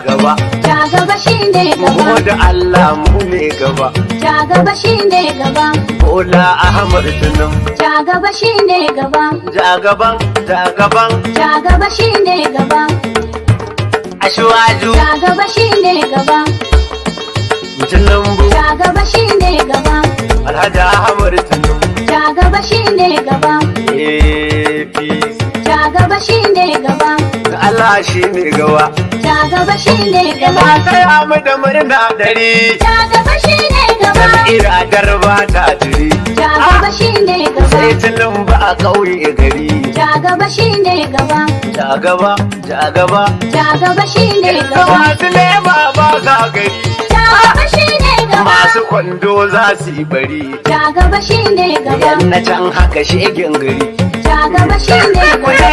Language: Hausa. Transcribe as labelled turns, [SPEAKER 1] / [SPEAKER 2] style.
[SPEAKER 1] gaba.
[SPEAKER 2] Ja gaba shine gaba.
[SPEAKER 1] Mu da Allah mu ne gaba.
[SPEAKER 2] Ja gaba shine gaba.
[SPEAKER 1] Bola Ahmad Tinubu.
[SPEAKER 2] Ja gaba shine gaba.
[SPEAKER 1] Ja gaban, ja gaban.
[SPEAKER 2] Ja gaba shine gaba.
[SPEAKER 1] Ashwaju.
[SPEAKER 2] Ja gaba shine gaba.
[SPEAKER 1] Tinubu.
[SPEAKER 2] Ja gaba shine gaba.
[SPEAKER 1] Alhaji Ahmad Tinubu.
[SPEAKER 2] Ja gaba shine gaba.
[SPEAKER 1] APC.
[SPEAKER 2] Ja gaba shine gaba.
[SPEAKER 1] Allah shi ne gaba.
[SPEAKER 2] Ja gaba shine gaba.
[SPEAKER 1] Ina taya mu da murna dari.
[SPEAKER 2] Ja gaba shine gaba.
[SPEAKER 1] Iradar ba ta jiri.
[SPEAKER 2] Ja gaba shine gaba.
[SPEAKER 1] Sai Tinubu a ƙauye gari.
[SPEAKER 2] Ja gaba shine gaba.
[SPEAKER 1] Ja gaba, ja gaba.
[SPEAKER 2] Ja gaba shine gaba.
[SPEAKER 1] Masu lema ba sa gari.
[SPEAKER 2] Ja gaba shine gaba.
[SPEAKER 1] Masu kwando za su yi bari.
[SPEAKER 2] Ja gaba shine gaba.
[SPEAKER 1] Yan na can haka shegen gari.
[SPEAKER 2] Ja gaba shine
[SPEAKER 1] Ku
[SPEAKER 2] gaba.
[SPEAKER 1] ne